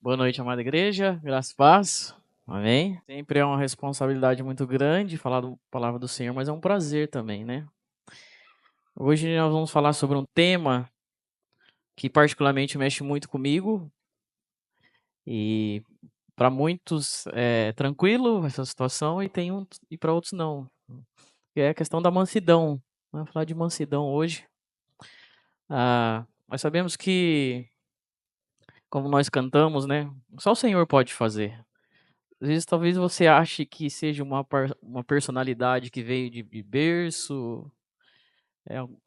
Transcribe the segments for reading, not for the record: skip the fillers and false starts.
Boa noite, amada igreja, graça e paz. Amém. Sempre é uma responsabilidade muito grande falar da palavra do Senhor, mas é um prazer também, né? Hoje nós vamos falar sobre um tema que particularmente mexe muito comigo e para muitos é tranquilo essa situação e para outros não. Que é a questão da mansidão. Vamos falar de mansidão hoje. Nós sabemos que, como nós cantamos, né? Só o Senhor pode fazer. Às vezes, talvez você ache que seja uma personalidade que veio de berço,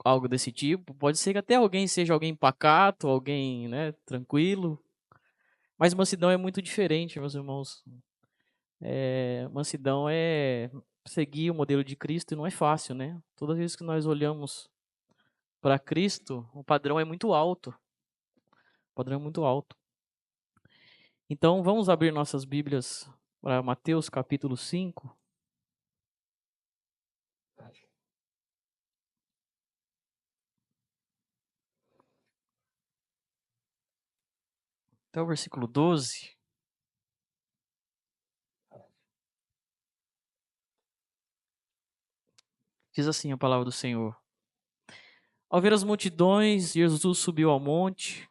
algo desse tipo. Pode ser que até alguém seja alguém pacato, alguém, né, tranquilo. Mas mansidão é muito diferente, meus irmãos. Mansidão é seguir o modelo de Cristo e não é fácil, né? Toda vez que nós olhamos para Cristo, o padrão é muito alto. O padrão é muito alto. Então, vamos abrir nossas Bíblias para Mateus capítulo 5. Até o versículo 12. Diz assim a palavra do Senhor. Ao ver as multidões, Jesus subiu ao monte.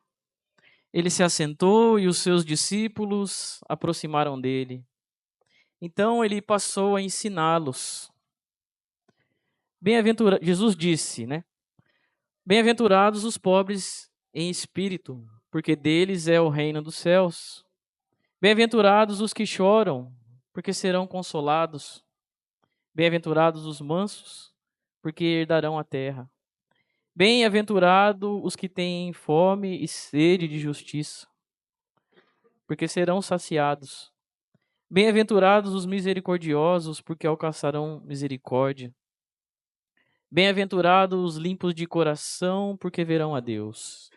Ele se assentou e os seus discípulos aproximaram dele. Então ele passou a ensiná-los. Jesus disse, né? Bem-aventurados os pobres em espírito, porque deles é o reino dos céus. Bem-aventurados os que choram, porque serão consolados. Bem-aventurados os mansos, porque herdarão a terra. Bem-aventurado os que têm fome e sede de justiça, porque serão saciados. Bem-aventurados os misericordiosos, porque alcançarão misericórdia. Bem-aventurados os limpos de coração, porque verão a Deus.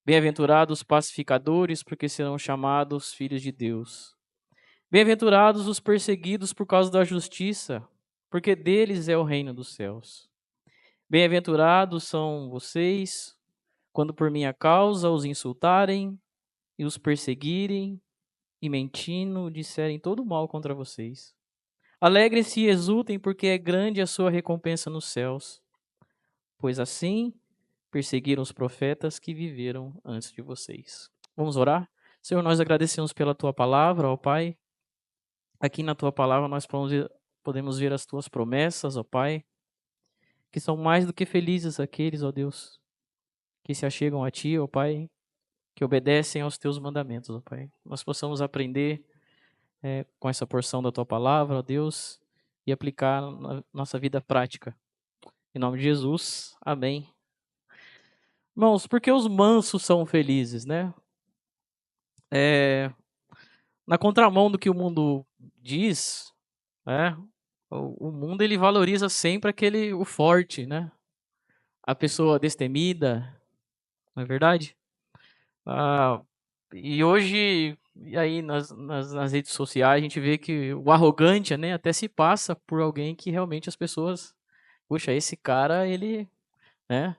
Bem-aventurados os pacificadores, porque serão chamados filhos de Deus. Bem-aventurados os perseguidos por causa da justiça, porque deles é o reino dos céus. Bem-aventurados são vocês, quando por minha causa os insultarem e os perseguirem e mentindo disserem todo mal contra vocês. Alegrem-se e exultem, porque é grande a sua recompensa nos céus, pois assim perseguiram os profetas que viveram antes de vocês. Vamos orar? Senhor, nós agradecemos pela tua palavra, ó Pai. Aqui na tua palavra nós podemos ver as tuas promessas, ó Pai, que são mais do que felizes aqueles, ó Deus, que se achegam a ti, ó Pai, que obedecem aos teus mandamentos, ó Pai. Nós possamos aprender com essa porção da tua palavra, ó Deus, e aplicar na nossa vida prática. Em nome de Jesus, amém. Irmãos, por que os mansos são felizes, né? Na contramão do que o mundo diz, né? O mundo ele valoriza sempre o forte, né? A pessoa destemida, não é verdade? Ah, e hoje, e aí nas redes sociais, a gente vê que o arrogante, né, até se passa por alguém que realmente as pessoas, puxa, esse cara, ele, né?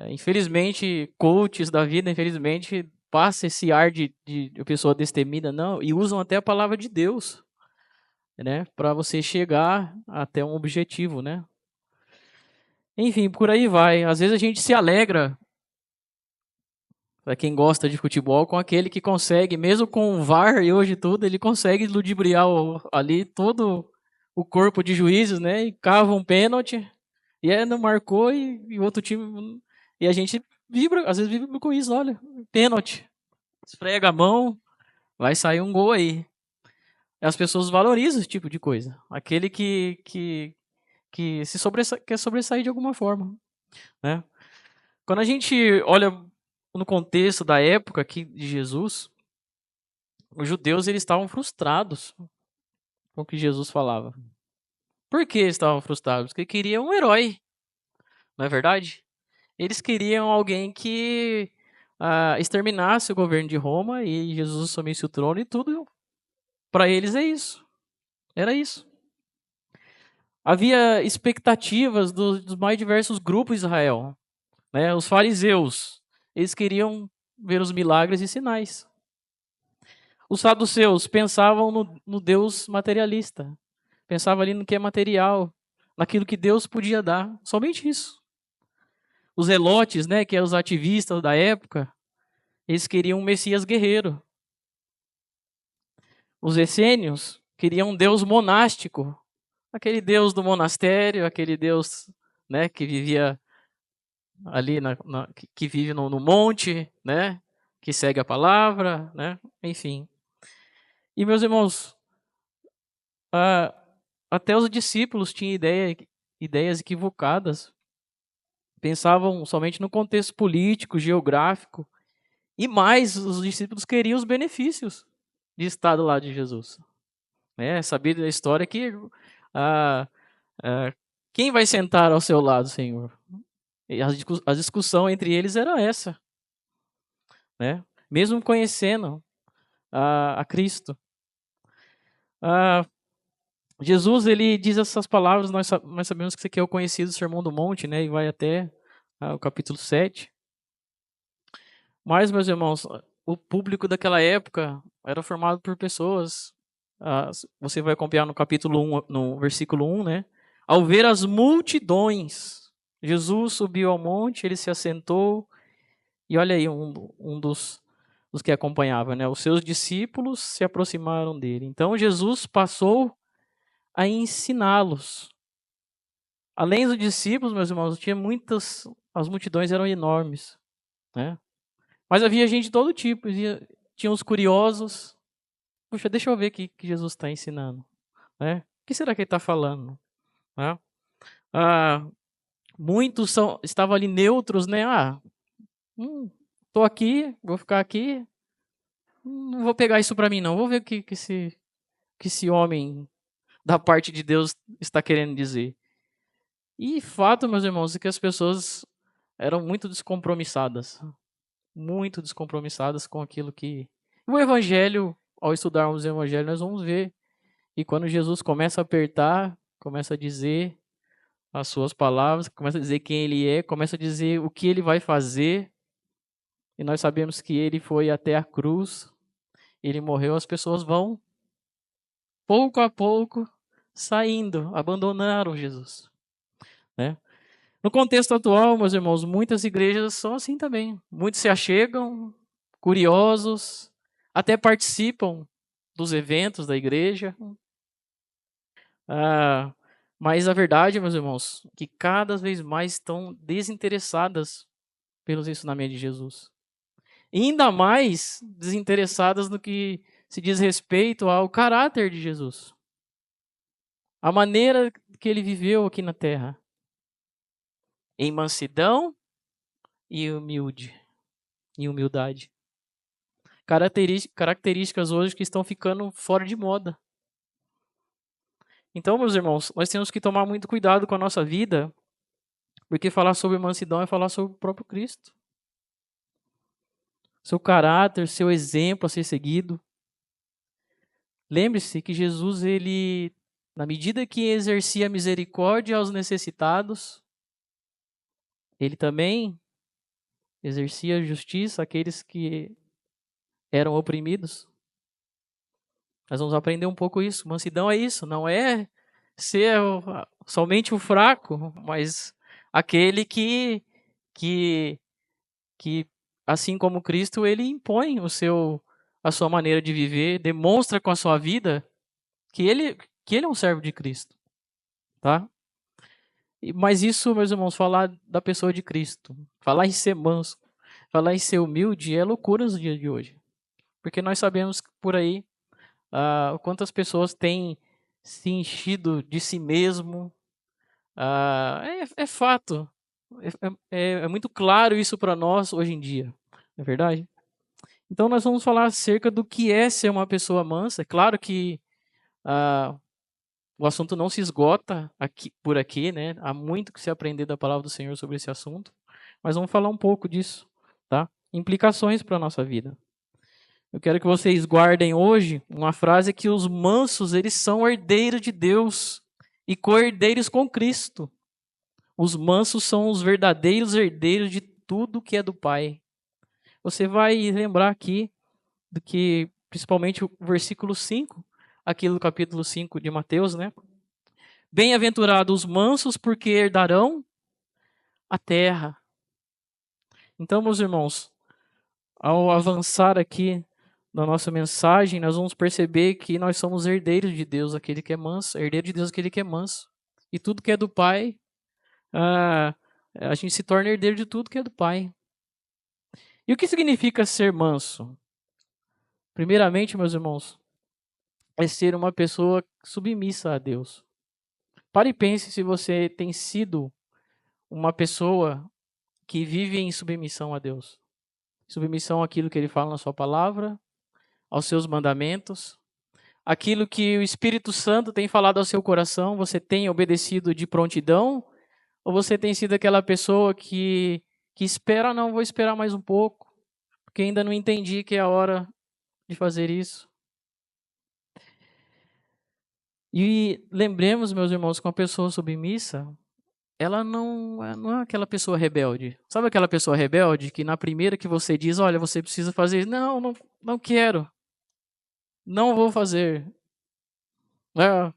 Infelizmente, coaches da vida, infelizmente, passa esse ar de pessoa destemida, não, e usam até a palavra de Deus, né, para você chegar até um objetivo, né? Enfim, por aí vai. Às vezes a gente se alegra, para quem gosta de futebol, com aquele que consegue, mesmo com o VAR e hoje tudo, ele consegue ludibriar ali todo o corpo de juízes, né? E cava um pênalti, e não marcou, e o outro time. E a gente vibra, às vezes vibra com isso, olha, pênalti. Esfrega a mão, vai sair um gol aí. As pessoas valorizam esse tipo de coisa. Aquele que quer sobressair de alguma forma, né? Quando a gente olha no contexto da época aqui de Jesus, os judeus eles estavam frustrados com o que Jesus falava. Por que estavam frustrados? Porque queriam um herói, não é verdade? Eles queriam alguém que exterminasse o governo de Roma e Jesus assumisse o trono e tudo. Para eles é isso. Era isso. Havia expectativas dos mais diversos grupos de Israel, né? Os fariseus, eles queriam ver os milagres e sinais. Os saduceus pensavam no Deus materialista. Pensavam ali no que é material, naquilo que Deus podia dar. Somente isso. Os zelotes, né, que eram os ativistas da época, eles queriam um Messias guerreiro. Os essênios queriam um Deus monástico. Aquele Deus do monastério, aquele Deus, né, que vivia ali, que vive no monte, né, que segue a palavra, né, enfim. E, meus irmãos, até os discípulos tinham ideias equivocadas. Pensavam somente no contexto político, geográfico. E mais, os discípulos queriam os benefícios de estar do lado de Jesus. Sabia da história que ah, quem vai sentar ao seu lado, Senhor? E a discussão entre eles era essa. Né? Mesmo conhecendo a Cristo. Jesus, ele diz essas palavras, nós sabemos que isso aqui é o conhecido Sermão do Monte, né? E vai até o capítulo 7. Mas, meus irmãos, o público daquela época era formado por pessoas. Você vai acompanhar no capítulo 1, no versículo 1, né? Ao ver as multidões, Jesus subiu ao monte, ele se assentou, e olha aí, um dos que acompanhava, né? Os seus discípulos se aproximaram dele. Então, Jesus passou a ensiná-los. Além dos discípulos, meus irmãos, as multidões eram enormes, né? Mas havia gente de todo tipo, tinha os curiosos. Puxa, deixa eu ver o que Jesus está ensinando. Né? O que será que ele está falando? Né? Muitos estavam ali neutros, né? Estou aqui, vou ficar aqui, não vou pegar isso para mim não, vou ver o que esse homem da parte de Deus está querendo dizer. E fato, meus irmãos, é que as pessoas eram muito descompromissadas com aquilo que... O evangelho, ao estudarmos o evangelho, nós vamos ver. E quando Jesus começa a apertar, começa a dizer as suas palavras, começa a dizer quem ele é, começa a dizer o que ele vai fazer. E nós sabemos que ele foi até a cruz, ele morreu, as pessoas vão, pouco a pouco, saindo, abandonaram Jesus. Né? No contexto atual, meus irmãos, muitas igrejas são assim também. Muitos se achegam, curiosos, até participam dos eventos da igreja. Mas a verdade, meus irmãos, que cada vez mais estão desinteressadas pelos ensinamentos de Jesus. E ainda mais desinteressadas no que se diz respeito ao caráter de Jesus. A maneira que ele viveu aqui na terra. Em mansidão e humildade. Características hoje que estão ficando fora de moda. Então, meus irmãos, nós temos que tomar muito cuidado com a nossa vida, porque falar sobre mansidão é falar sobre o próprio Cristo. Seu caráter, seu exemplo a ser seguido. Lembre-se que Jesus, ele, na medida que exercia misericórdia aos necessitados, ele também exercia justiça àqueles que eram oprimidos. Nós vamos aprender um pouco isso. Mansidão é isso, não é ser somente o fraco, mas aquele que assim como Cristo, ele impõe a sua maneira de viver, demonstra com a sua vida que ele é um servo de Cristo, tá? Mas isso, meus irmãos, falar da pessoa de Cristo, falar em ser manso, falar em ser humilde é loucura nos dias de hoje, porque nós sabemos que por aí quantas pessoas têm se enchido de si mesmo. É fato, é muito claro isso para nós hoje em dia, não é verdade? Então nós vamos falar acerca do que é ser uma pessoa mansa. É claro que o assunto não se esgota por aqui, né? Há muito que se aprender da palavra do Senhor sobre esse assunto, mas vamos falar um pouco disso, tá? Implicações para a nossa vida. Eu quero que vocês guardem hoje uma frase que os mansos, eles são herdeiros de Deus e co-herdeiros com Cristo. Os mansos são os verdadeiros herdeiros de tudo que é do Pai. Você vai lembrar aqui do que principalmente o versículo 5, aqui do capítulo 5 de Mateus, né? Bem-aventurados os mansos, porque herdarão a terra. Então, meus irmãos, ao avançar aqui na nossa mensagem, nós vamos perceber que nós somos herdeiros de Deus, aquele que é manso, herdeiro de Deus, aquele que é manso. E tudo que é do Pai, ah, a gente se torna herdeiro de tudo que é do Pai. E o que significa ser manso? Primeiramente, meus irmãos, é ser uma pessoa submissa a Deus. Pare e pense se você tem sido uma pessoa que vive em submissão a Deus. Submissão àquilo que Ele fala na sua palavra, aos seus mandamentos, aquilo que o Espírito Santo tem falado ao seu coração, você tem obedecido de prontidão? Ou você tem sido aquela pessoa que espera, não, vou esperar mais um pouco, porque ainda não entendi que é a hora de fazer isso? E lembremos, meus irmãos, que uma pessoa submissa, ela não é aquela pessoa rebelde. Sabe aquela pessoa rebelde que na primeira que você diz, olha, você precisa fazer, não quero, não vou fazer. É,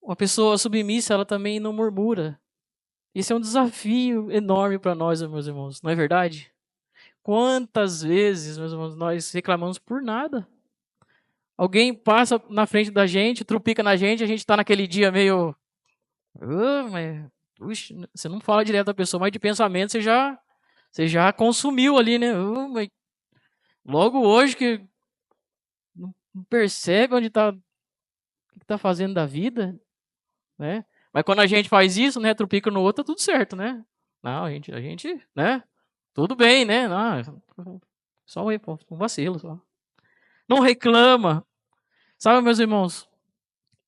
uma pessoa submissa, ela também não murmura. Esse é um desafio enorme para nós, meus irmãos, não é verdade? Quantas vezes, meus irmãos, nós reclamamos por nada? Alguém passa na frente da gente, trupica na gente, a gente está naquele dia meio. Mas, puxa, você não fala direto da pessoa, mas de pensamento você já consumiu ali, né? Mas logo hoje que não percebe onde está, o que está fazendo da vida, né? Mas quando a gente faz isso, né, trupica no outro, tá tudo certo, né? Não, a gente, né? Tudo bem, né? Não, só um vacilo, só. Não reclama, sabe, meus irmãos?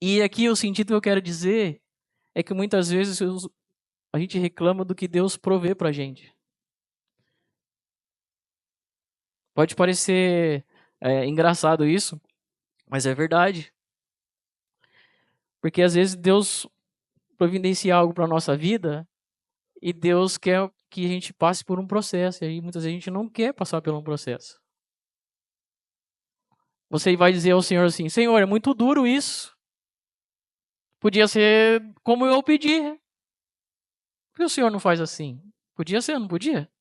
E aqui o sentido que eu quero dizer é que muitas vezes a gente reclama do que Deus provê pra gente. Pode parecer engraçado isso, mas é verdade. Porque às vezes Deus providencia algo para nossa vida e Deus quer que a gente passe por um processo. E aí muitas vezes a gente não quer passar por um processo. Você vai dizer ao Senhor assim: Senhor, é muito duro isso. Podia ser como eu pedi. Por que o Senhor não faz assim? Podia ser, não podia?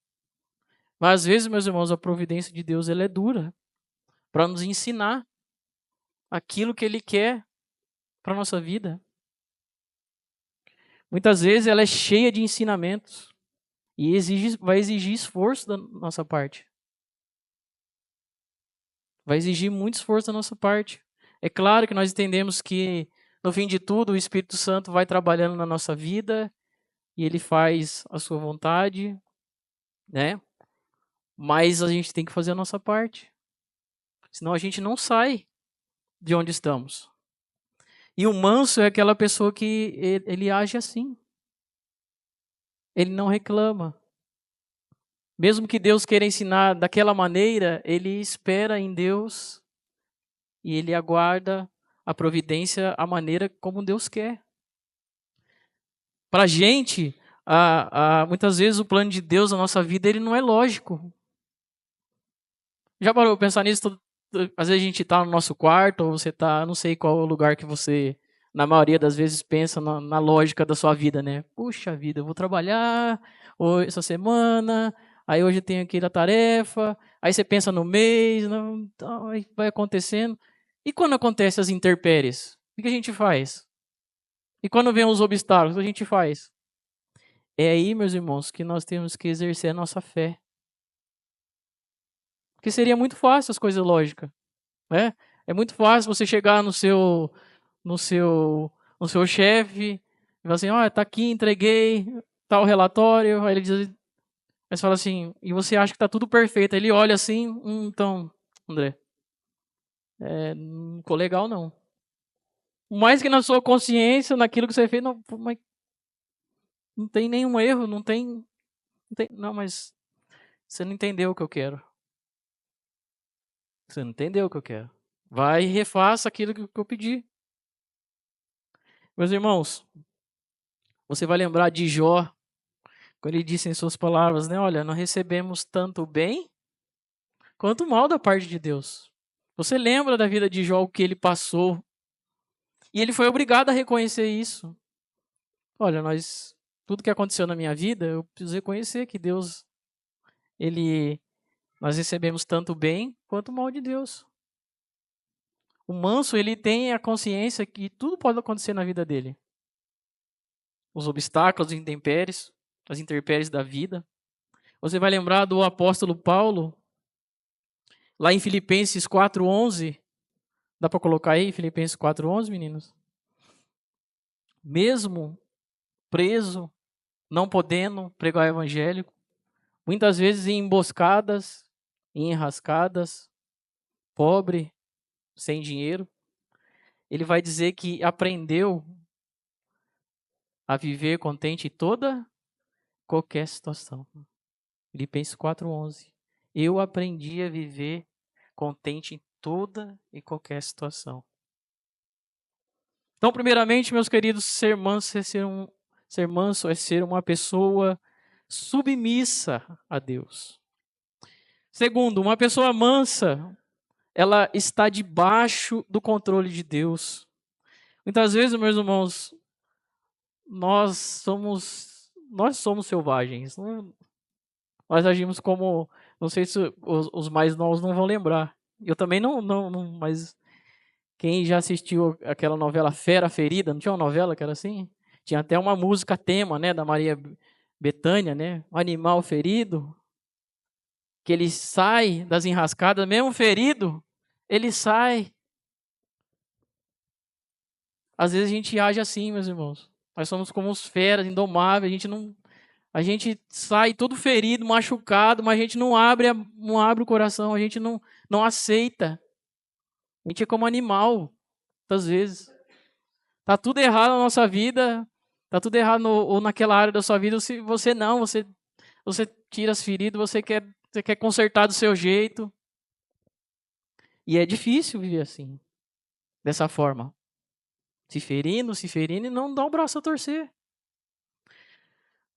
Mas às vezes, meus irmãos, a providência de Deus ela é dura para nos ensinar aquilo que Ele quer para a nossa vida. Muitas vezes ela é cheia de ensinamentos e vai exigir esforço da nossa parte. Vai exigir muito esforço da nossa parte. É claro que nós entendemos que, no fim de tudo, o Espírito Santo vai trabalhando na nossa vida e ele faz a sua vontade, né? Mas a gente tem que fazer a nossa parte. Senão a gente não sai de onde estamos. E o manso é aquela pessoa que ele age assim. Ele não reclama. Mesmo que Deus queira ensinar daquela maneira, ele espera em Deus e ele aguarda a providência, a maneira como Deus quer. Para a gente, muitas vezes o plano de Deus na nossa vida ele não é lógico. Já parou para pensar nisso? Às vezes a gente está no nosso quarto, ou você está, não sei qual é o lugar que você, na maioria das vezes, pensa na lógica da sua vida, né? Puxa vida, eu vou trabalhar essa semana, aí hoje eu tenho aquela tarefa, aí você pensa no mês, não, então, aí vai acontecendo. E quando acontecem as intempéries, o que a gente faz? E quando vem os obstáculos, o que a gente faz? É aí, meus irmãos, que nós temos que exercer a nossa fé. Porque seria muito fácil as coisas lógicas, né? É muito fácil você chegar no seu, no seu chefe e falar assim, olha, tá aqui, entreguei tal relatório. Aí ele diz, aí você fala assim, e você acha que tá tudo perfeito. Aí ele olha assim, então, André, não ficou legal não. Mais que na sua consciência, naquilo que você fez, não, mas não tem nenhum erro, não, mas você não entendeu o que eu quero. Você não entendeu o que eu quero. Vai e refaça aquilo que eu pedi. Meus irmãos, você vai lembrar de Jó, quando ele disse em suas palavras, né? Olha, nós recebemos tanto o bem quanto mal da parte de Deus. Você lembra da vida de Jó, o que ele passou? E ele foi obrigado a reconhecer isso. Olha, tudo que aconteceu na minha vida, eu preciso reconhecer que Deus, nós recebemos tanto bem quanto o mal de Deus. O manso, ele tem a consciência que tudo pode acontecer na vida dele. Os obstáculos, as intempéries da vida. Você vai lembrar do apóstolo Paulo, lá em Filipenses 4:11. Dá para colocar aí, Filipenses 4:11, meninos? Mesmo preso, não podendo pregar o evangelho, muitas vezes em emboscadas, em enrascadas, pobre, sem dinheiro, ele vai dizer que aprendeu a viver contente em toda qualquer situação. Filipenses 4:11. Eu aprendi a viver contente em toda e qualquer situação. Então, primeiramente, meus queridos, ser manso é ser uma pessoa submissa a Deus. Segundo, uma pessoa mansa, ela está debaixo do controle de Deus. Muitas vezes, meus irmãos, nós somos selvagens. Nós agimos como, não sei se os mais novos não vão lembrar. Eu também não, mas quem já assistiu aquela novela Fera Ferida, não tinha uma novela que era assim? Tinha até uma música tema, né, da Maria Bethânia, né? O animal ferido, que ele sai das enrascadas, mesmo ferido, ele sai. Às vezes a gente age assim, meus irmãos. Nós somos como os feras, indomáveis, a gente sai todo ferido, machucado, mas a gente não abre o coração, a gente não aceita. A gente é como animal, muitas vezes. Tá tudo errado na nossa vida, tá tudo errado ou naquela área da sua vida, se você você tira as feridas, você quer consertar do seu jeito. E é difícil viver assim, dessa forma. Se ferindo e não dá o braço a torcer.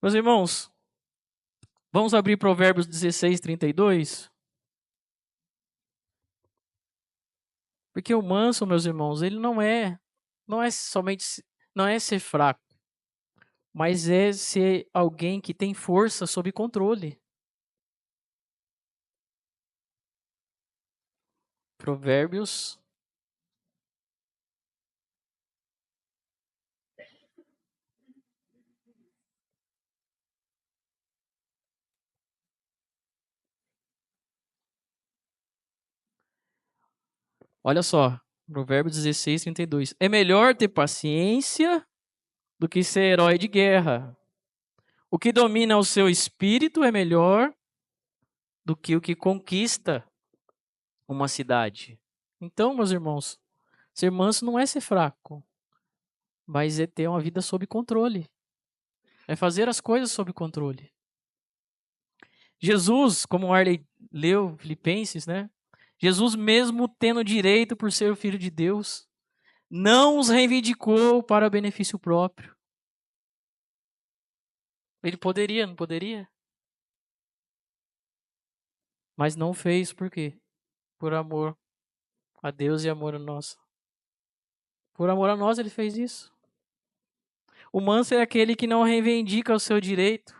Meus irmãos, vamos abrir Provérbios 16:32. Porque o manso, meus irmãos, ele não é somente, não é ser fraco, mas é ser alguém que tem força sob controle. Provérbios. Olha só, Provérbios 16:32. É melhor ter paciência do que ser herói de guerra. O que domina o seu espírito é melhor do que o que conquista uma cidade. Então, meus irmãos, ser manso não é ser fraco, mas é ter uma vida sob controle. É fazer as coisas sob controle. Jesus, como o Arley leu Filipenses, né? Jesus, mesmo tendo direito por ser o Filho de Deus, não os reivindicou para benefício próprio. Ele poderia, não poderia? Mas não fez, por quê? Por amor a Deus e amor a nós. Por amor a nós ele fez isso. O manso é aquele que não reivindica o seu direito.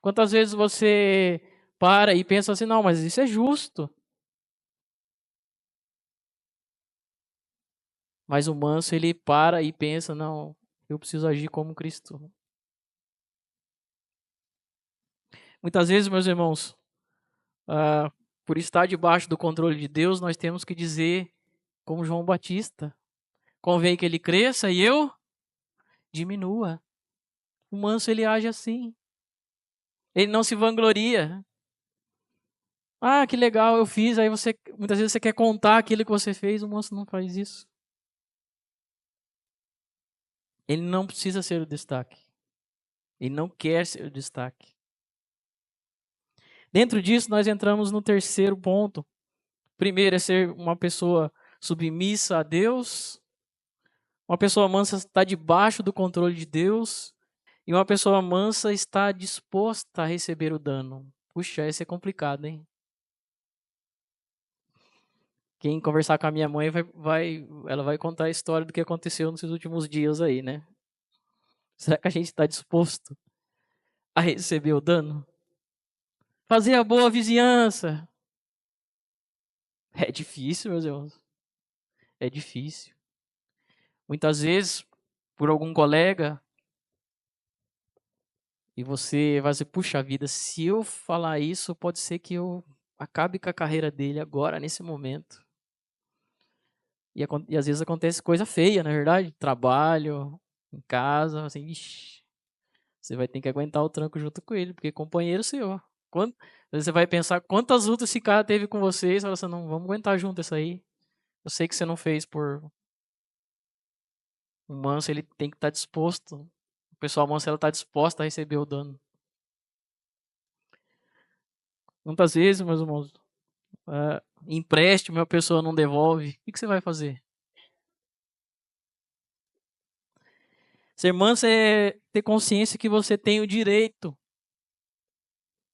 Quantas vezes você para e pensa assim, não, mas isso é justo. Mas o manso, ele para e pensa, não, eu preciso agir como Cristo. Muitas vezes, meus irmãos, por estar debaixo do controle de Deus, nós temos que dizer, como João Batista, convém que ele cresça e eu diminua. O manso, ele age assim. Ele não se vangloria. Ah, que legal, eu fiz. Aí muitas vezes você quer contar aquilo que você fez, o manso não faz isso. Ele não precisa ser o destaque. Ele não quer ser o destaque. Dentro disso, nós entramos no terceiro ponto. Primeiro é ser uma pessoa submissa a Deus. Uma pessoa mansa está debaixo do controle de Deus. E uma pessoa mansa está disposta a receber o dano. Puxa, esse é complicado, hein? Quem conversar com a minha mãe ela vai contar a história do que aconteceu nesses últimos dias aí, né? Será que a gente está disposto a receber o dano? Fazer a boa vizinhança. É difícil, meus irmãos. É difícil. Muitas vezes, por algum colega, e você vai dizer, puxa vida, se eu falar isso, pode ser que eu acabe com a carreira dele agora, nesse momento. E às vezes acontece coisa feia, na verdade. Trabalho, em casa, assim, ixi, você vai ter que aguentar o tranco junto com ele, porque é companheiro seu. Quando, você vai pensar quantas lutas esse cara teve com você, e você fala assim, não, vamos aguentar junto essa aí. Eu sei que você não fez por um manso, ele tem que estar disposto. O pessoal manso, ela está disposta a receber o dano. Muitas vezes, meus irmãos, empréstimo, a pessoa não devolve. O que você vai fazer? Ser manso é ter consciência que você tem o direito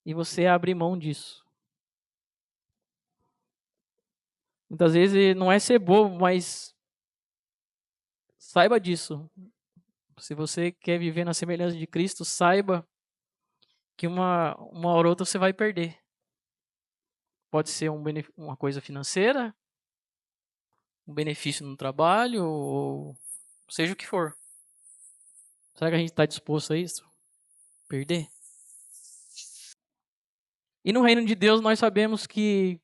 e você abre mão disso. Muitas vezes não é ser bobo, mas saiba disso. Se você quer viver na semelhança de Cristo, saiba que uma hora ou outra você vai perder. Pode ser uma coisa financeira, um benefício no trabalho, ou seja o que for. Será que a gente está disposto a isso? Perder? E no reino de Deus nós sabemos que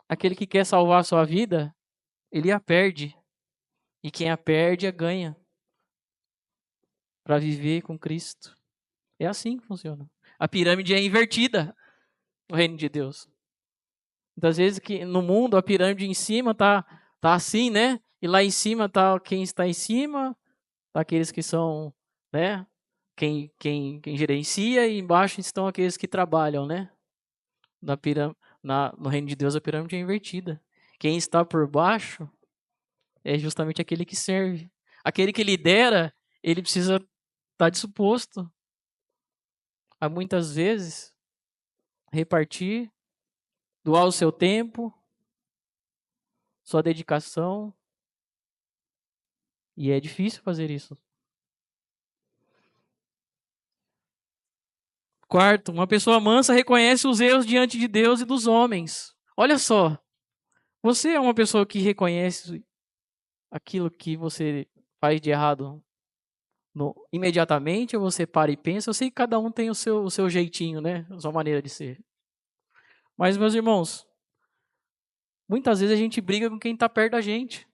aquele que quer salvar a sua vida, ele a perde. E quem a perde, a ganha. Para viver com Cristo. É assim que funciona. A pirâmide é invertida no reino de Deus. Muitas vezes que no mundo a pirâmide em cima tá assim, né? E lá em cima tá quem está em cima, tá aqueles que são, né? Quem gerencia e embaixo estão aqueles que trabalham, né? No reino de Deus a pirâmide é invertida. Quem está por baixo é justamente aquele que serve. Aquele que lidera, ele precisa estar disposto a muitas vezes repartir, doar o seu tempo, sua dedicação. E é difícil fazer isso. Quarto, uma pessoa mansa reconhece os erros diante de Deus e dos homens. Olha só, você é uma pessoa que reconhece aquilo que você faz de errado imediatamente, ou você para e pensa? Eu sei que cada um tem o seu jeitinho, né? A sua maneira de ser. Mas, meus irmãos, muitas vezes a gente briga com quem está perto da gente.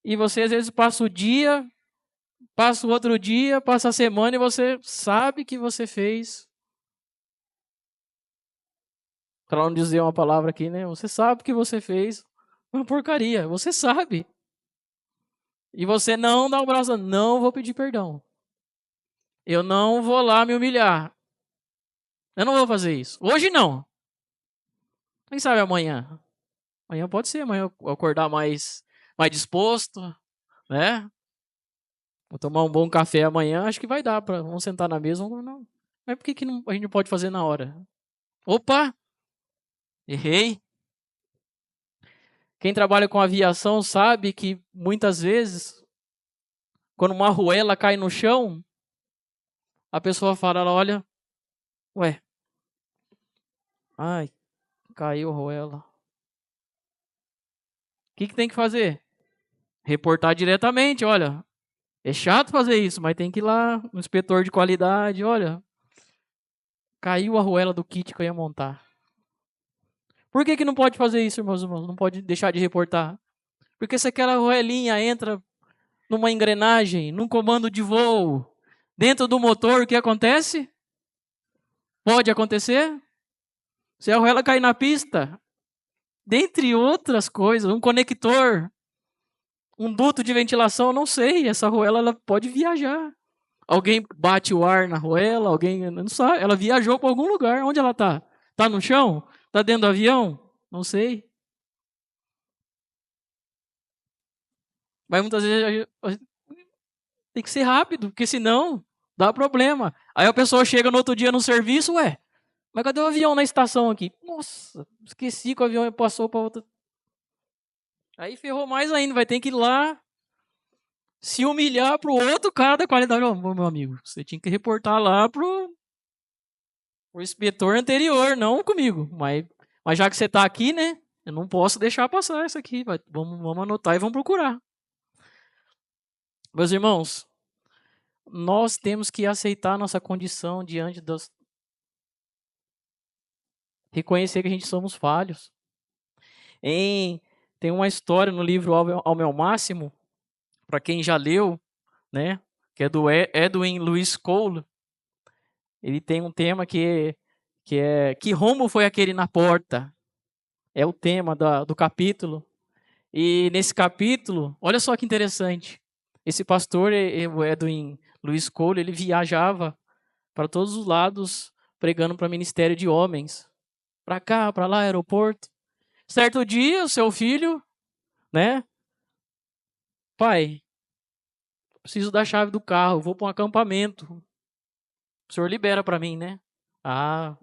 E você, às vezes, passa o dia, passa o outro dia, passa a semana e você sabe que você fez. Para não dizer uma palavra aqui, né? Você sabe que você fez uma porcaria. Você sabe. E você não dá o braço, não vou pedir perdão. Eu não vou lá me humilhar. Eu não vou fazer isso. Hoje não. Quem sabe amanhã? Amanhã pode ser, amanhã eu acordar mais disposto, né? Vou tomar um bom café amanhã, acho que vai dar para vamos sentar na mesa, não. Mas por que não, a gente não pode fazer na hora? Opa, errei. Quem trabalha com aviação sabe que muitas vezes, quando uma arruela cai no chão, a pessoa fala, olha, ué, ai, caiu a arruela. O que tem que fazer? Reportar diretamente, olha, é chato fazer isso, mas tem que ir lá no inspetor de qualidade, olha, caiu a arruela do kit que eu ia montar. Por que não pode fazer isso, irmãos? Não pode deixar de reportar. Porque se aquela arruelinha entra numa engrenagem, num comando de voo, dentro do motor, o que acontece? Pode acontecer? Se a arruela cair na pista, dentre outras coisas, um conector, um duto de ventilação, não sei, essa arruela ela pode viajar. Alguém bate o ar na arruela, alguém não sabe, ela viajou para algum lugar. Onde ela está? Está no chão? Está dentro do avião? Não sei. Mas muitas vezes a gente tem que ser rápido, porque senão dá problema. Aí a pessoa chega no outro dia no serviço, ué, mas cadê o avião na estação aqui? Nossa, esqueci que o avião passou para outra. Aí ferrou mais ainda, vai ter que ir lá se humilhar pro outro cara da qualidade. Ô, meu amigo, você tinha que reportar lá pro inspetor anterior, não comigo. Mas já que você tá aqui, né? Eu não posso deixar passar isso aqui. Vamos anotar e vamos procurar. Meus irmãos, nós temos que aceitar nossa condição diante das. Reconhecer que a gente somos falhos. Tem uma história no livro Ao Meu Máximo, para quem já leu, né? Que é do Edwin Lewis Cole. Ele tem um tema que é que rumo foi aquele na porta? É o tema do capítulo. E nesse capítulo, olha só que interessante. Esse pastor, o Edwin Lewis Cole, ele viajava para todos os lados pregando para ministério de homens. Para cá, para lá, aeroporto. Certo dia, o seu filho, né? Pai, preciso da chave do carro, vou para um acampamento. O senhor libera para mim, né? Ah,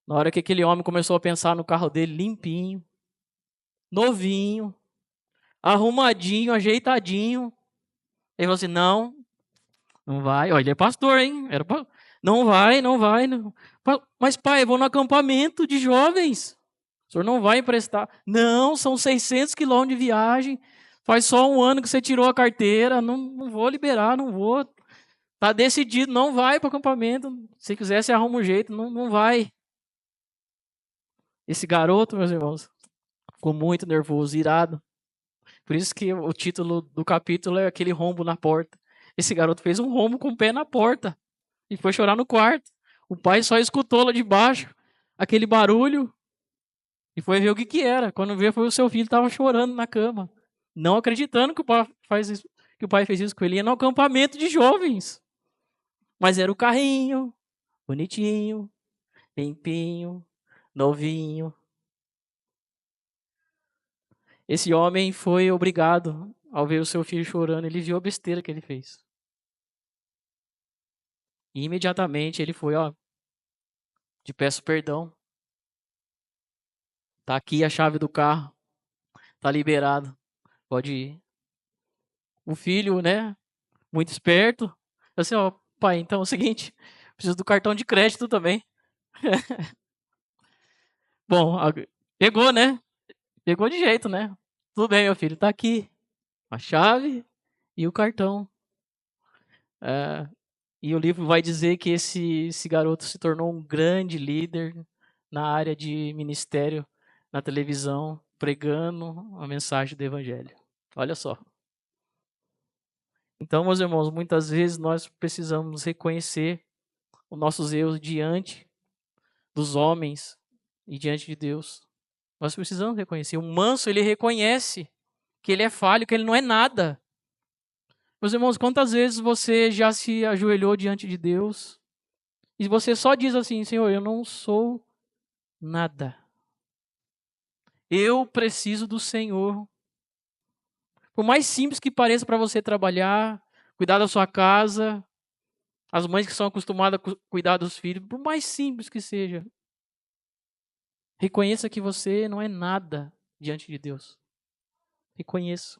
na hora que aquele homem começou a pensar no carro dele limpinho, novinho, arrumadinho, ajeitadinho, ele falou assim: não, não vai. Olha, ele é pastor, hein? Não vai, não vai. Não. Mas, pai, eu vou no acampamento de jovens. O senhor não vai emprestar. Não, são 600 quilômetros de viagem. Faz só um ano que você tirou a carteira. Não, não vou liberar, não vou. Tá decidido, não vai para o acampamento. Se quiser, você arruma um jeito. Não, não vai. Esse garoto, meus irmãos, ficou muito nervoso, irado. Por isso que o título do capítulo é aquele rombo na porta. Esse garoto fez um rombo com o pé na porta e foi chorar no quarto. O pai só escutou lá de baixo aquele barulho e foi ver o que era. Quando veio, foi o seu filho estava chorando na cama, não acreditando que o pai que o pai fez isso com ele. Ia no acampamento de jovens, mas era o carrinho, bonitinho, limpinho, novinho. Esse homem foi obrigado, ao ver o seu filho chorando, ele viu a besteira que ele fez. E imediatamente ele foi, ó, te peço perdão. Tá aqui a chave do carro, tá liberado, pode ir. O filho, né, muito esperto, assim, ó, pai, então é o seguinte, preciso do cartão de crédito também. Bom, pegou, né? Pegou de jeito, né? Tudo bem, meu filho, tá aqui a chave e o cartão. É, e o livro vai dizer que esse garoto se tornou um grande líder na área de ministério na televisão, pregando a mensagem do evangelho. Olha só. Então, meus irmãos, muitas vezes nós precisamos reconhecer os nossos erros diante dos homens e diante de Deus. Nós precisamos reconhecer. O manso, ele reconhece que ele é falho, que ele não é nada. Meus irmãos, quantas vezes você já se ajoelhou diante de Deus e você só diz assim: Senhor, eu não sou nada. Eu preciso do Senhor. Por mais simples que pareça para você trabalhar, cuidar da sua casa, as mães que são acostumadas a cuidar dos filhos, por mais simples que seja, reconheça que você não é nada diante de Deus. Reconheça.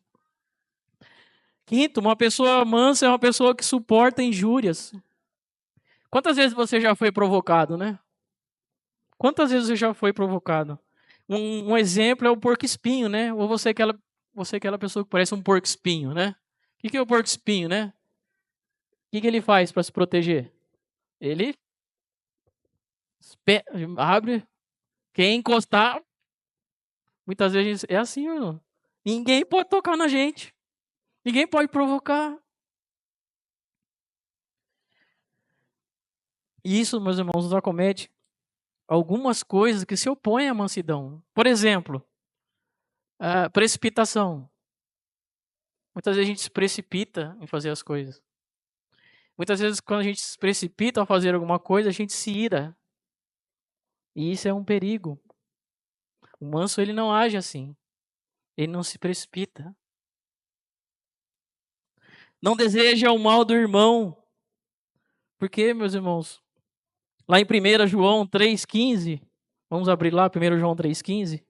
Quinto, uma pessoa mansa é uma pessoa que suporta injúrias. Quantas vezes você já foi provocado, né? Quantas vezes você já foi provocado? Um exemplo é o porco-espinho, né? Ou você é aquela pessoa que parece um porco-espinho, né? O que é o porco-espinho, né? O que ele faz para se proteger? Ele abre, quem encostar, muitas vezes é assim, irmão. Ninguém pode tocar na gente. Ninguém pode provocar. E isso, meus irmãos, nos acomete algumas coisas que se opõem à mansidão. Por exemplo, a precipitação. Muitas vezes a gente se precipita em fazer as coisas. Muitas vezes, quando a gente se precipita a fazer alguma coisa, a gente se ira. E isso é um perigo. O manso, ele não age assim. Ele não se precipita. Não deseja o mal do irmão. Porque, meus irmãos, lá em 1 João 3,15, Vamos abrir lá 1 João 3,15.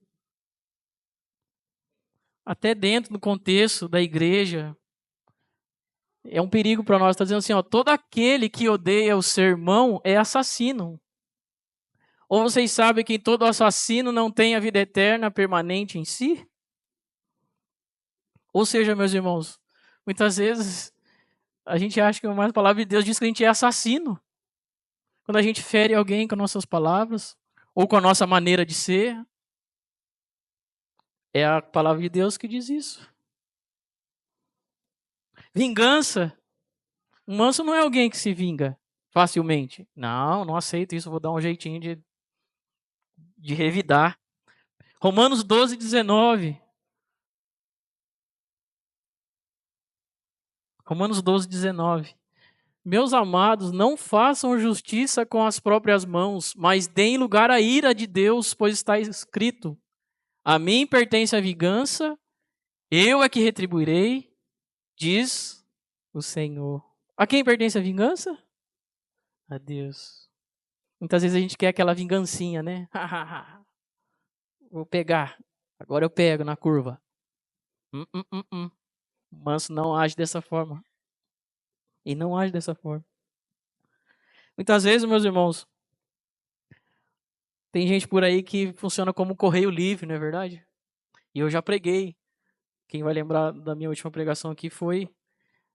Até dentro do contexto da igreja, é um perigo para nós. Está dizendo assim, ó, todo aquele que odeia o seu irmão é assassino. Ou vocês sabem que todo assassino não tem a vida eterna permanente em si? Ou seja, meus irmãos, muitas vezes a gente acha que a palavra de Deus diz que a gente é assassino. Quando a gente fere alguém com nossas palavras, ou com a nossa maneira de ser, é a palavra de Deus que diz isso. Vingança. Um manso não é alguém que se vinga facilmente. Não, não aceito isso, vou dar um jeitinho de revidar. Romanos 12:19. Romanos 12:19. Meus amados, não façam justiça com as próprias mãos, mas deem lugar à ira de Deus, pois está escrito: a mim pertence a vingança, eu é que retribuirei, diz o Senhor. A quem pertence a vingança? A Deus. Muitas vezes a gente quer aquela vingancinha, né? Vou pegar. Agora eu pego na curva. O manso não age dessa forma. E não age dessa forma. Muitas vezes, meus irmãos, tem gente por aí que funciona como correio livre, não é verdade? E eu já preguei. Quem vai lembrar da minha última pregação aqui foi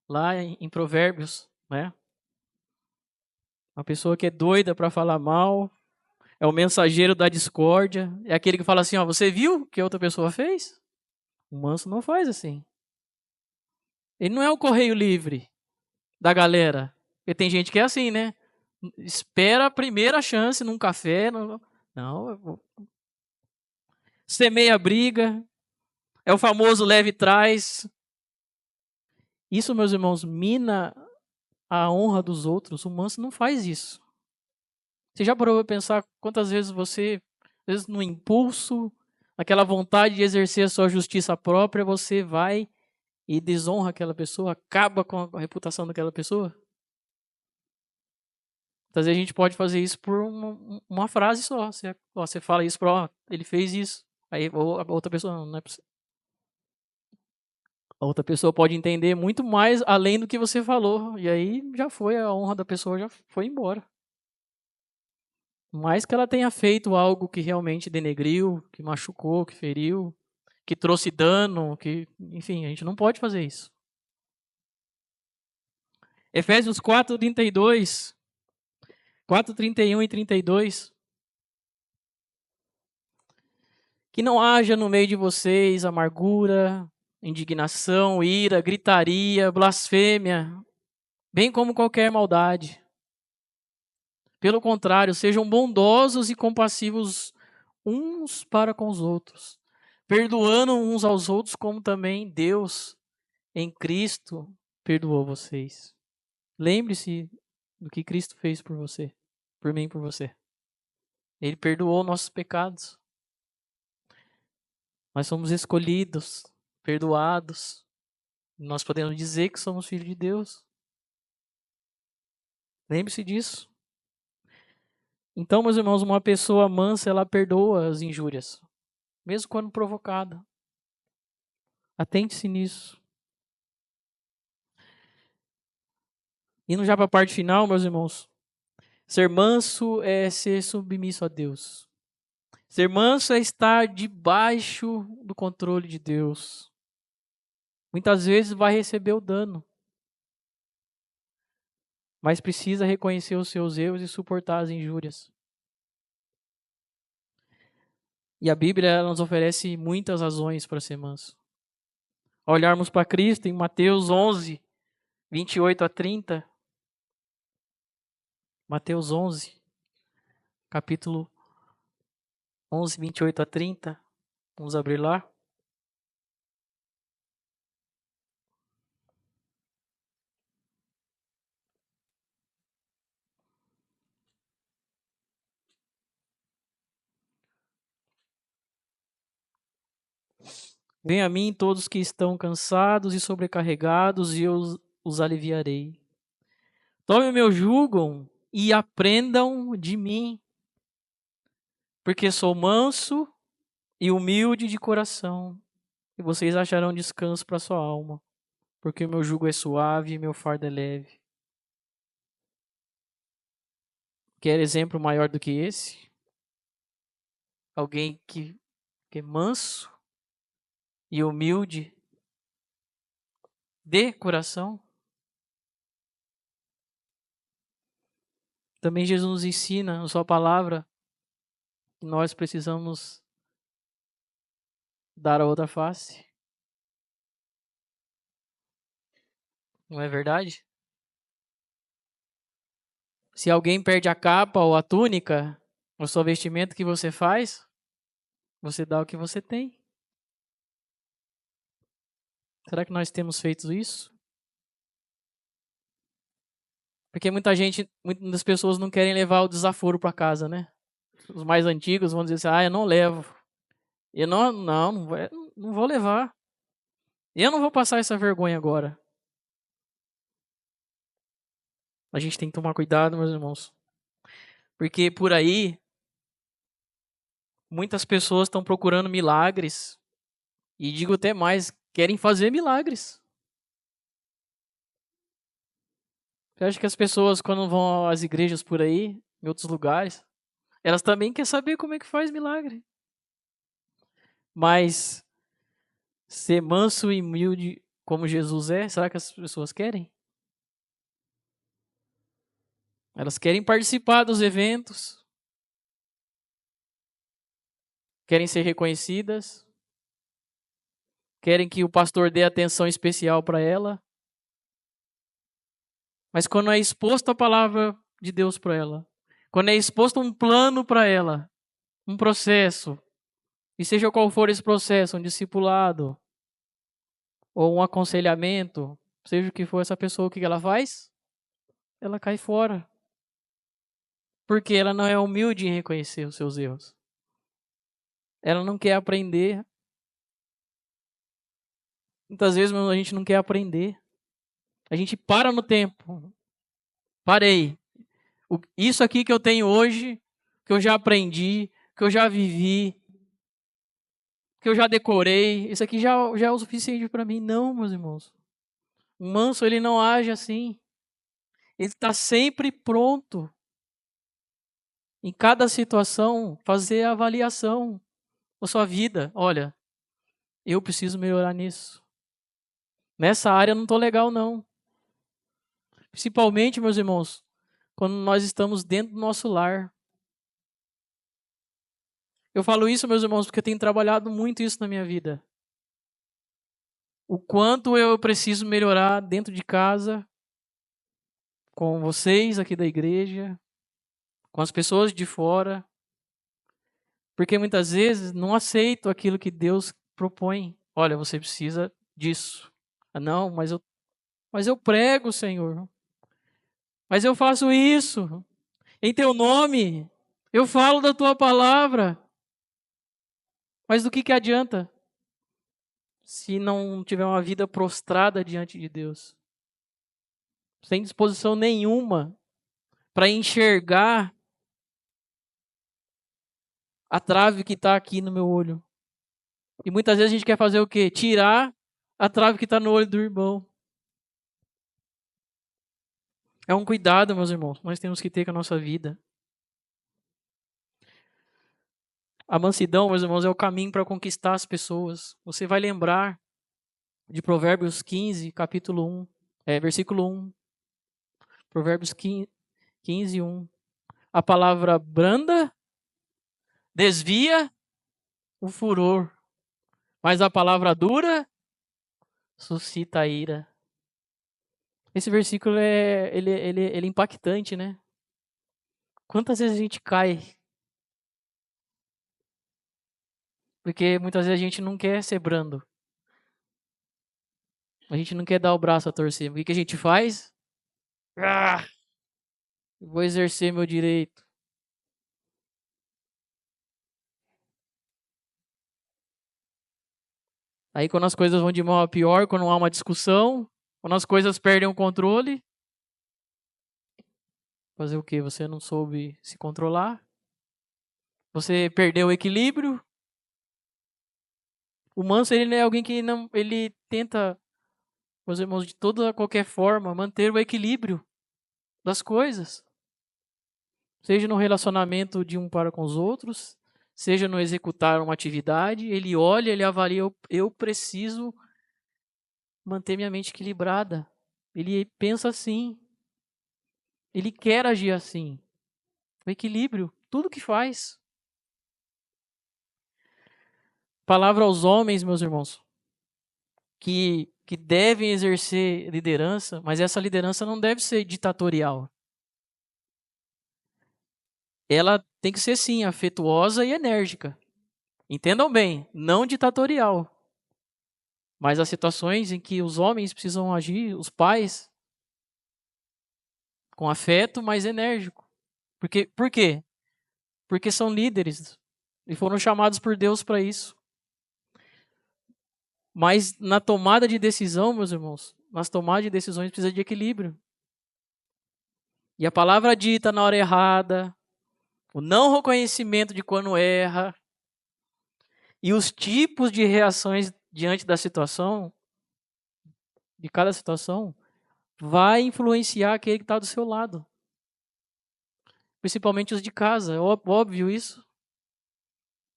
lá em Provérbios, né? Uma pessoa que é doida para falar mal, é o mensageiro da discórdia, é aquele que fala assim, ó, você viu o que a outra pessoa fez? O manso não faz assim. Ele não é o correio livre da galera. Porque tem gente que é assim, né? Espera a primeira chance num café. Não, semeia a briga. É o famoso leve e traz. Isso, meus irmãos, mina a honra dos outros. O manso não faz isso. Você já parou para pensar quantas vezes você, às vezes no impulso, aquela vontade de exercer a sua justiça própria, você vai e desonra aquela pessoa, acaba com a reputação daquela pessoa? Às vezes a gente pode fazer isso por uma frase só. Você fala isso para, ele fez isso. Aí a outra pessoa não é possível. A outra pessoa pode entender muito mais além do que você falou. E aí já foi, a honra da pessoa já foi embora. Mais que ela tenha feito algo que realmente denegriu, que machucou, que feriu, que trouxe dano, que, enfim, a gente não pode fazer isso. Efésios 4:32, 4:31 e 32. Que não haja no meio de vocês amargura, indignação, ira, gritaria, blasfêmia, bem como qualquer maldade. Pelo contrário, sejam bondosos e compassivos uns para com os outros, perdoando uns aos outros como também Deus, em Cristo, perdoou vocês. Lembre-se do que Cristo fez por você, por mim e por você. Ele perdoou nossos pecados. Nós somos escolhidos, perdoados. Nós podemos dizer que somos filhos de Deus. Lembre-se disso. Então, meus irmãos, uma pessoa mansa, ela perdoa as injúrias, mesmo quando provocada. Atente-se nisso. Indo já para a parte final, meus irmãos. Ser manso é ser submisso a Deus. Ser manso é estar debaixo do controle de Deus. Muitas vezes vai receber o dano, mas precisa reconhecer os seus erros e suportar as injúrias. E a Bíblia ela nos oferece muitas razões para ser manso. Ao olharmos para Cristo em Mateus 11, 28 a 30. Mateus 11, capítulo 11, 28 a 30. Vamos abrir lá. Venham a mim todos que estão cansados e sobrecarregados, e eu os aliviarei. Tomem o meu jugo e aprendam de mim, Porque sou manso e humilde de coração, e vocês acharão descanso para sua alma, porque o meu jugo é suave e meu fardo é leve. Quer exemplo maior do que esse? Alguém que é manso e humilde de coração? Também Jesus nos ensina, na sua palavra, que nós precisamos dar a outra face. Não é verdade? Se alguém perde a capa ou a túnica, o seu vestimento, que você faz? Você dá o que você tem. Será que nós temos feito isso? Porque muitas pessoas não querem levar o desaforo para casa, né? Os mais antigos vão dizer assim: eu não levo. Eu não vou levar. Eu não vou passar essa vergonha agora. A gente tem que tomar cuidado, meus irmãos. Porque por aí, muitas pessoas estão procurando milagres. E digo até mais, querem fazer milagres. Você acha que as pessoas, quando vão às igrejas por aí, em outros lugares, elas também querem saber como é que faz milagre. Mas ser manso e humilde como Jesus é, será que as pessoas querem? Elas querem participar dos eventos, querem ser reconhecidas, querem que o pastor dê atenção especial para ela. Mas quando é exposto a palavra de Deus para ela, quando é exposto um plano para ela, um processo, e seja qual for esse processo, um discipulado ou um aconselhamento, seja o que for essa pessoa, o que ela faz? Ela cai fora. Porque ela não é humilde em reconhecer os seus erros. Ela não quer aprender. Muitas vezes a gente não quer aprender. A gente para no tempo. Parei. Isso aqui que eu tenho hoje, que eu já aprendi, que eu já vivi, que eu já decorei, isso aqui já é o suficiente para mim. Não, meus irmãos. O manso, ele não age assim. Ele está sempre pronto, em cada situação, fazer a avaliação da sua vida. Olha, eu preciso melhorar nisso. Nessa área eu não estou legal, não. Principalmente, meus irmãos, quando nós estamos dentro do nosso lar. Eu falo isso, meus irmãos, porque eu tenho trabalhado muito isso na minha vida. O quanto eu preciso melhorar dentro de casa, com vocês aqui da igreja, com as pessoas de fora. Porque muitas vezes não aceito aquilo que Deus propõe. Olha, você precisa disso. Ah, não, mas eu prego, Senhor. Mas eu faço isso em teu nome. Eu falo da tua palavra. Mas do que adianta se não tiver uma vida prostrada diante de Deus? Sem disposição nenhuma para enxergar a trave que está aqui no meu olho. E muitas vezes a gente quer fazer o quê? Tirar a trave que está no olho do irmão. É um cuidado, meus irmãos, nós temos que ter com a nossa vida. A mansidão, meus irmãos, é o caminho para conquistar as pessoas. Você vai lembrar de Provérbios 15, capítulo 1, versículo 1. Provérbios 15, 1. A palavra branda desvia o furor, mas a palavra dura suscita a ira. Esse versículo ele é impactante, né? Quantas vezes a gente cai? Porque muitas vezes a gente não quer ser brando. A gente não quer dar o braço a torcer. O que a gente faz? Ah, vou exercer meu direito. Aí quando as coisas vão de mal a pior, quando há uma discussão, quando as coisas perdem o controle, fazer o quê? Você não soube se controlar? Você perdeu o equilíbrio. O manso, ele é alguém que não, ele tenta, meus irmãos, de toda qualquer forma, manter o equilíbrio das coisas. Seja no relacionamento de um para com os outros, seja no executar uma atividade, ele olha, ele avalia, eu preciso manter minha mente equilibrada. Ele pensa assim, ele quer agir assim. O equilíbrio, tudo que faz. Palavra aos homens, meus irmãos, que devem exercer liderança, mas essa liderança não deve ser ditatorial. Ela tem que ser, sim, afetuosa e enérgica. Entendam bem, não ditatorial. Mas as situações em que os homens precisam agir, os pais, com afeto, mas enérgico. Por quê? Porque são líderes e foram chamados por Deus para isso. Mas na tomada de decisão, meus irmãos, nas tomadas de decisões precisa de equilíbrio. E a palavra dita na hora errada, o não reconhecimento de quando erra e os tipos de reações diante da situação, de cada situação, vai influenciar aquele que está do seu lado. Principalmente os de casa, é óbvio isso.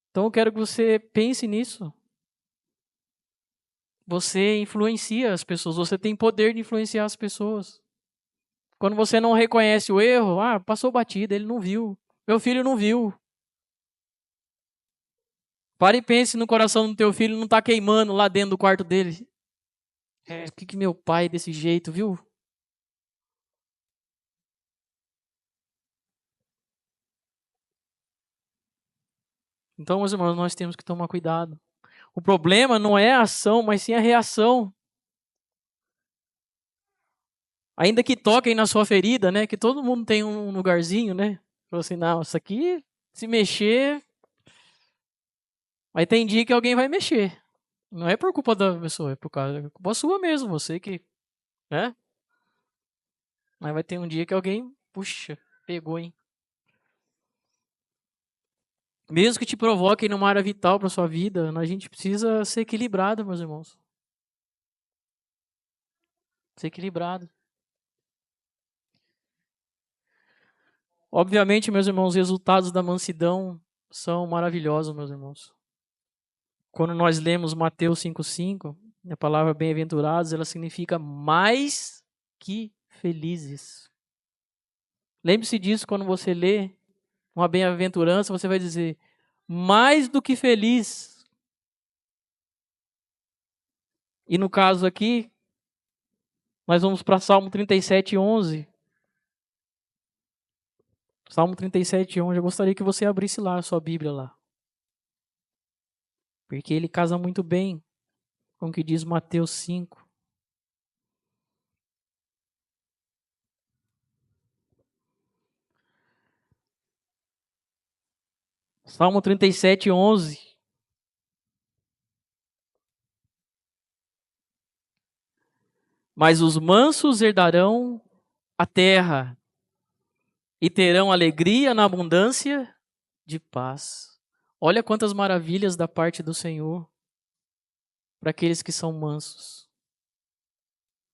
Então eu quero que você pense nisso. Você influencia as pessoas, você tem poder de influenciar as pessoas. Quando você não reconhece o erro, passou batida, ele não viu. Meu filho não viu. Pare e pense no coração do teu filho, não está queimando lá dentro do quarto dele. Por que meu pai é desse jeito, viu? Então, meus irmãos, nós temos que tomar cuidado. O problema não é a ação, mas sim a reação. Ainda que toquem na sua ferida, né? Que todo mundo tem um lugarzinho, né? Falou assim, não, isso aqui, se mexer, mas tem dia que alguém vai mexer. Não é por culpa da pessoa, é culpa sua mesmo, você que, né? Mas vai ter um dia que alguém, puxa, pegou, hein? Mesmo que te provoquem numa área vital para sua vida, a gente precisa ser equilibrado, meus irmãos. Ser equilibrado. Obviamente, meus irmãos, os resultados da mansidão são maravilhosos, meus irmãos. Quando nós lemos Mateus 5,5, a palavra bem-aventurados, ela significa mais que felizes. Lembre-se disso quando você lê uma bem-aventurança, você vai dizer, mais do que feliz. E no caso aqui, nós vamos para Salmo 37:11. Salmo 37:11, eu gostaria que você abrisse lá a sua Bíblia lá. Porque ele casa muito bem com o que diz Mateus 5. Salmo 37:11. Mas os mansos herdarão a terra e terão alegria na abundância de paz. Olha quantas maravilhas da parte do Senhor para aqueles que são mansos.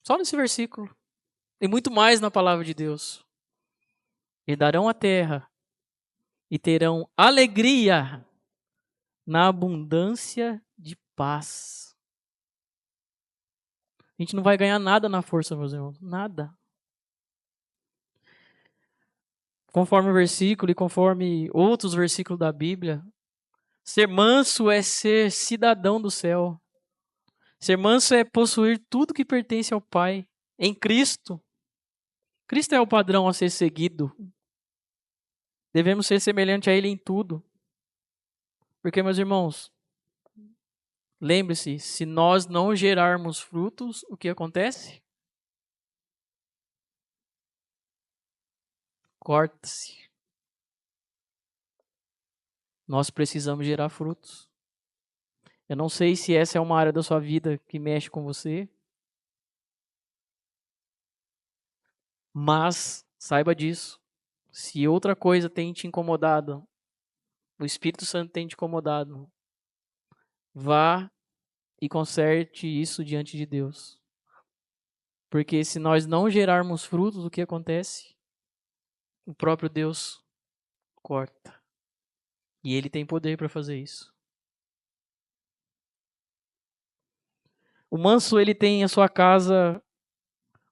Só nesse versículo. Tem muito mais na palavra de Deus. Herdarão a terra e terão alegria na abundância de paz. A gente não vai ganhar nada na força, meus irmãos. Nada. Conforme o versículo e conforme outros versículos da Bíblia, ser manso é ser cidadão do céu. Ser manso é possuir tudo que pertence ao Pai em Cristo. Cristo é o padrão a ser seguido. Devemos ser semelhantes a Ele em tudo. Porque, meus irmãos, lembre-se, se nós não gerarmos frutos, o que acontece? Corta-se. Nós precisamos gerar frutos. Eu não sei se essa é uma área da sua vida que mexe com você, mas saiba disso. Se outra coisa tem te incomodado O Espírito Santo tem te incomodado. Vá e conserte isso diante de Deus. Porque se nós não gerarmos frutos, o que acontece? O próprio Deus corta. E Ele tem poder para fazer isso. O manso, ele tem a sua casa,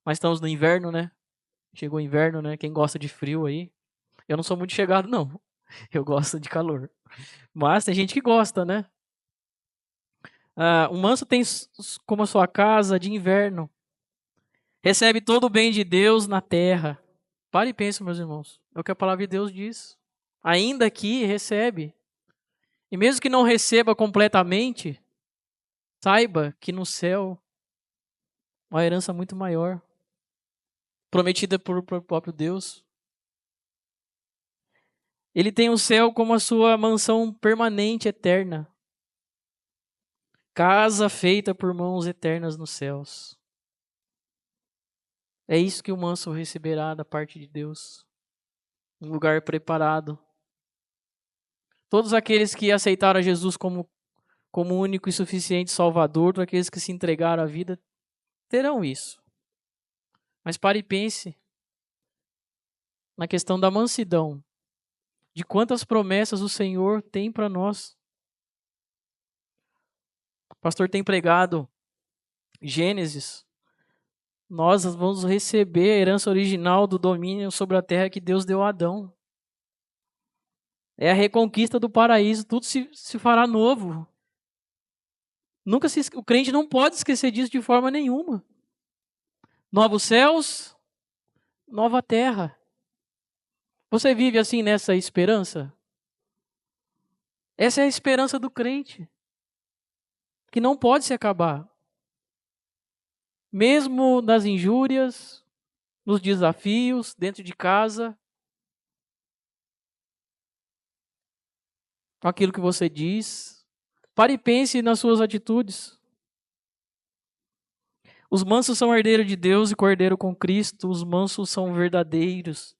mas estamos no inverno, né? Chegou o inverno, né? Quem gosta de frio aí? Eu não sou muito chegado, não. Eu gosto de calor. Mas tem gente que gosta, né? O manso tem como a sua casa de inverno. Recebe todo o bem de Deus na terra. Pare e pense, meus irmãos. É o que a palavra de Deus diz. Ainda que recebe. E mesmo que não receba completamente, saiba que no céu uma herança muito maior, prometida por próprio Deus. Ele tem o céu como a sua mansão permanente, eterna. Casa feita por mãos eternas nos céus. É isso que o manso receberá da parte de Deus. Um lugar preparado. Todos aqueles que aceitaram a Jesus como único e suficiente Salvador, todos aqueles que se entregaram à vida, terão isso. Mas pare e pense na questão da mansidão. De quantas promessas o Senhor tem para nós. O pastor tem pregado Gênesis. Nós vamos receber a herança original do domínio sobre a terra que Deus deu a Adão. É a reconquista do paraíso, tudo se fará novo. O crente não pode esquecer disso de forma nenhuma. Novos céus, nova terra. Você vive assim nessa esperança? Essa é a esperança do crente, que não pode se acabar. Mesmo nas injúrias, nos desafios, dentro de casa, aquilo que você diz. Pare e pense nas suas atitudes. Os mansos são herdeiros de Deus e cordeiro com Cristo. Os mansos são verdadeiros.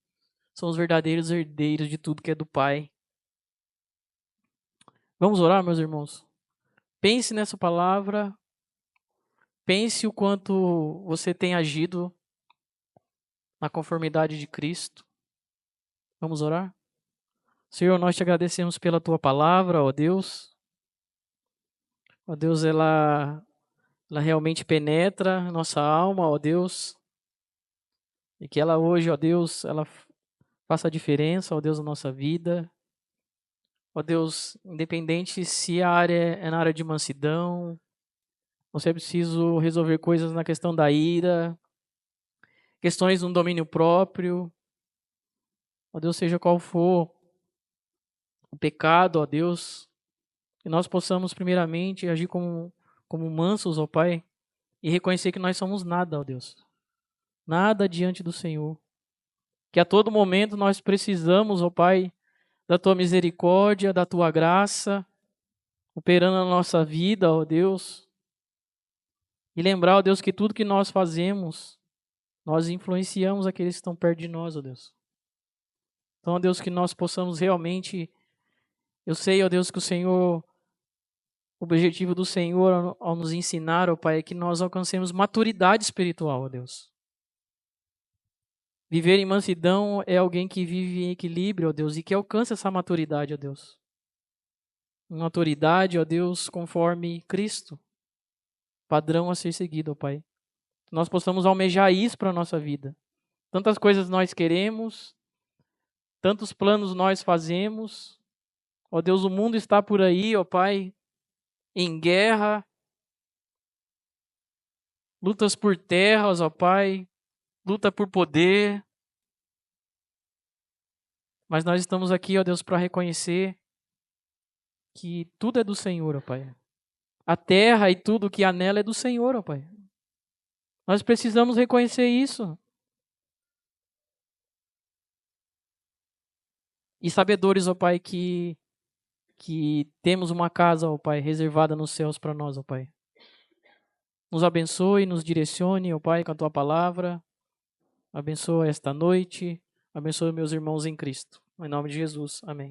São os verdadeiros herdeiros de tudo que é do Pai. Vamos orar, meus irmãos? Pense nessa palavra. Pense o quanto você tem agido na conformidade de Cristo. Vamos orar? Senhor, nós te agradecemos pela tua palavra, ó Deus. Ó Deus, ela realmente penetra nossa alma, ó Deus. E que ela hoje, ó Deus, ela faça a diferença, ó Deus, na nossa vida. Ó Deus, independente se a área é na área de mansidão, ou se é preciso resolver coisas na questão da ira, questões no domínio próprio. Ó Deus, seja qual for o pecado, ó Deus, que nós possamos primeiramente agir como mansos, ó Pai, e reconhecer que nós somos nada, ó Deus. Nada diante do Senhor. Que a todo momento nós precisamos, ó Pai, da Tua misericórdia, da Tua graça, operando na nossa vida, ó Deus. E lembrar, ó Deus, que tudo que nós fazemos, nós influenciamos aqueles que estão perto de nós, ó Deus. Então, ó Deus, que nós possamos realmente... Eu sei, ó Deus, que o objetivo do Senhor ao nos ensinar, ó Pai, é que nós alcancemos maturidade espiritual, ó Deus. Viver em mansidão é alguém que vive em equilíbrio, ó Deus, e que alcança essa maturidade, ó Deus. Maturidade, ó Deus, conforme Cristo. Padrão a ser seguido, ó Pai. Que nós possamos almejar isso para a nossa vida. Tantas coisas nós queremos, tantos planos nós fazemos. Ó Deus, o mundo está por aí, ó Pai, em guerra. Lutas por terras, ó Pai. Luta por poder. Mas nós estamos aqui, ó Deus, para reconhecer que tudo é do Senhor, ó Pai. A terra e tudo que há nela é do Senhor, ó Pai. Nós precisamos reconhecer isso. E sabedores, ó Pai, que temos uma casa, ó Pai, reservada nos céus para nós, ó Pai. Nos abençoe, nos direcione, ó Pai, com a Tua palavra. Abençoa esta noite. Abençoe meus irmãos em Cristo. Em nome de Jesus. Amém.